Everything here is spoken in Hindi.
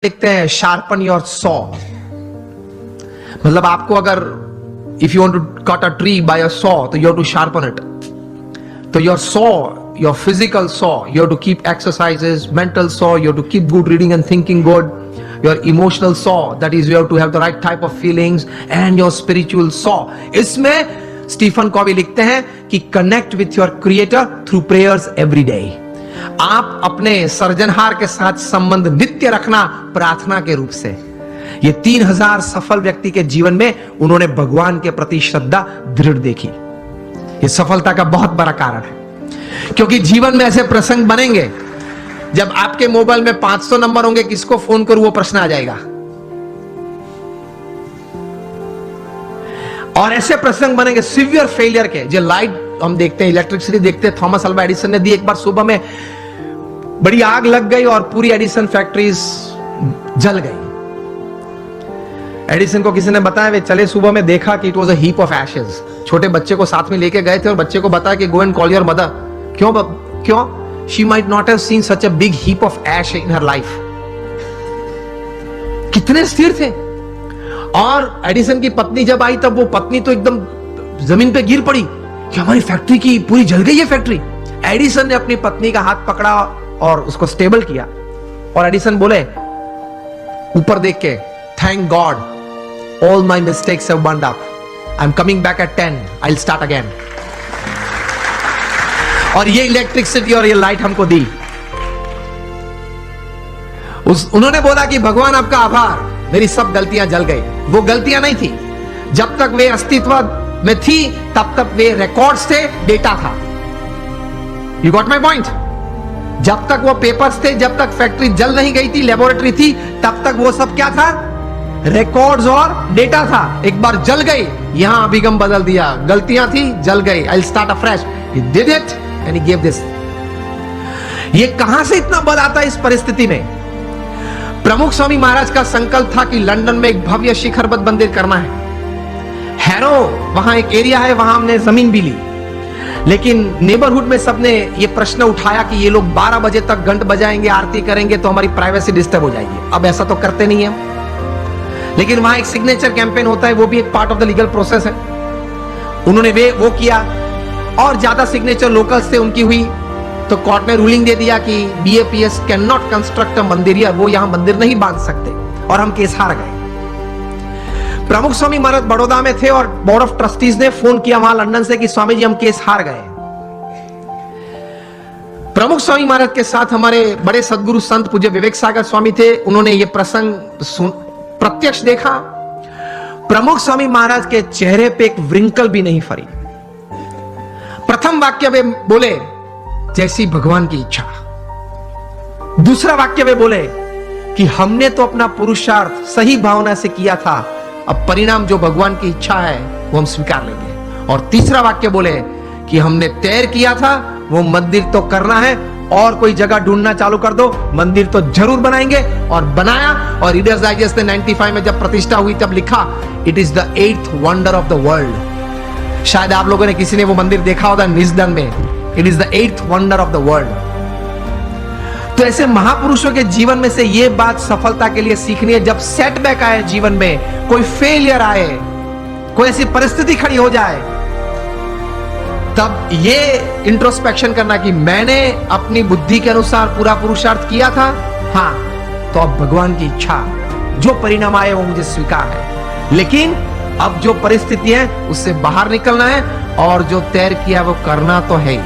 लिखते हैं शार्पन योर सॉ, मतलब आपको अगर if you want to cut a tree by a saw तो you have to sharpen it. तो your saw, your physical saw, you have to keep exercises, mental saw, you have to keep good reading and thinking good. Your emotional saw, that is you have to have the right type of feelings, and your spiritual saw. इसमें स्टीफन कॉवी लिखते हैं कि connect with your creator through prayers every day. आप अपने सर्जनहार के साथ संबंध नित्य रखना प्रार्थना के रूप से. ये 3000 सफल व्यक्ति के जीवन में उन्होंने भगवान के प्रति श्रद्धा दृढ़ देखी. ये सफलता का बहुत बड़ा कारण है, क्योंकि जीवन में ऐसे प्रसंग बनेंगे जब आपके मोबाइल में 500 नंबर होंगे, किसको फोन करूं वो प्रश्न आ जाएगा. और ऐसे प्रसंग बनेंगे सिवियर फेलियर के. जो लाइट हम देखते हैं, इलेक्ट्रिसिटी देखते हैं, थॉमस अल्वा एडिसन ने दी. एक बार सुबह में बड़ी आग लग गई और पूरी एडिसन फैक्ट्रीज जल गई. एडिसन को किसी ने बताया, वे चले सुबह में देखा कि it was a heap of ashes. छोटे बच्चे को साथ में लेके गए थे और बच्चे को बताया कि go and call your mother. क्यों? She might not have seen such a big heap of ash in her life. कितने स्थिर थे. और एडिसन की पत्नी जब आई तब वो पत्नी तो एकदम जमीन पे गिर पड़ी कि हमारी फैक्ट्री की पूरी जल गई है फैक्ट्री. एडिसन ने अपनी पत्नी का हाथ पकड़ा और उसको स्टेबल किया. और एडिसन बोले ऊपर देख के, thank God all my mistakes have burned up, I am coming back at 10, I will start again. और ये इलेक्ट्रिसिटी और ये लाइट हमको दी. उन्होंने बोला कि भगवान आपका आभार, मेरी सब गलतियां जल गई. वो गलतियां नहीं थी. जब तक वे अस्तित्व में थी तब तक वे रिकॉर्ड्स थे, डेटा था. You got my point. जब तक वो पेपर्स थे, जब तक फैक्ट्री जल नहीं गई थी, लेबोरेटरी थी, तब तक वो सब क्या था? रिकॉर्ड्स और डेटा था. एक बार जल गई, यहां अभिगम बदल दिया. गलतियां थी, जल गई, I will start afresh. He did it and he give this. ये कहां से इतना बल आता है इस परिस्थिति में? प्रमुख स्वामी महाराज का संकल्प था कि लंदन में एक भव्य शिखरबद्ध मंदिर करना है. हैरो वहां एक एरिया है, वहां हमने जमीन भी ली. लेकिन नेबरहुड में सबने ये प्रश्न उठाया कि ये लोग 12 बजे तक घंट बजाएंगे, आरती करेंगे तो हमारी प्राइवेसी डिस्टर्ब हो जाएगी. अब ऐसा तो करते नहीं है. लेकिन वहां एक सिग्नेचर कैंपेन होता है, वो भी एक part of the legal process है. उन्होंने वो किया और ज्यादा सिग्नेचर लोकल्स थे, उनकी हुई. तो कोर्ट ने रूलिंग दे दिया कि BAPS can not construct a मंदिर, या वो यहां मंदिर नहीं बांध सकते. और हम केस हार गए. प्रमुख स्वामी महाराज बड़ौदा में थे और बोर्ड ऑफ ट्रस्टीज ने फोन किया वहां लंदन से कि स्वामी जी हम केस हार गए. प्रमुख स्वामी महाराज के साथ हमारे बड़े सदगुरु संत पूज्य विवेक सागर स्वामी थे. उन्होंने ये प्रसंग प्रत्यक्ष देखा. प्रमुख स्वामी महाराज के चेहरे पे एक व्रिंकल भी नहीं फरी. प्रथम वाक्य वे बोले, जैसी भगवान की इच्छा. दूसरा वाक्य वे बोले कि हमने तो अपना पुरुषार्थ सही भावना से किया था, अब परिणाम जो भगवान की इच्छा है वो हम स्वीकार लेंगे. और तीसरा वाक्य बोले कि हमने तय किया था वो मंदिर तो करना है, और कोई जगह ढूंढना चालू कर दो, मंदिर तो जरूर बनाएंगे. और बनाया. और रीडर्स डाइजेस्ट ने 95 में जब प्रतिष्ठा हुई तब लिखा, it is the 8th wonder of the world. शायद आप लोगों ने किसी ने वो मंदिर देखा होगा निजदन में. It is the 8th wonder of the world. तो ऐसे महापुरुषों के जीवन में से ये बात सफलता के लिए सीखनी है. जब सेटबैक आए जीवन में, कोई फेलियर आए, कोई ऐसी परिस्थिति खड़ी हो जाए, तब ये इंट्रोस्पेक्शन करना कि मैंने अपनी बुद्धि के अनुसार पूरा पुरुषार्थ किया था, हाँ, तो अब भगवान की इच्छा, जो परिणाम आए वो मुझे स्वीकार है. लेकिन अब जो परिस्थिति है उससे बाहर निकलना है, और जो तय किया वो करना तो है.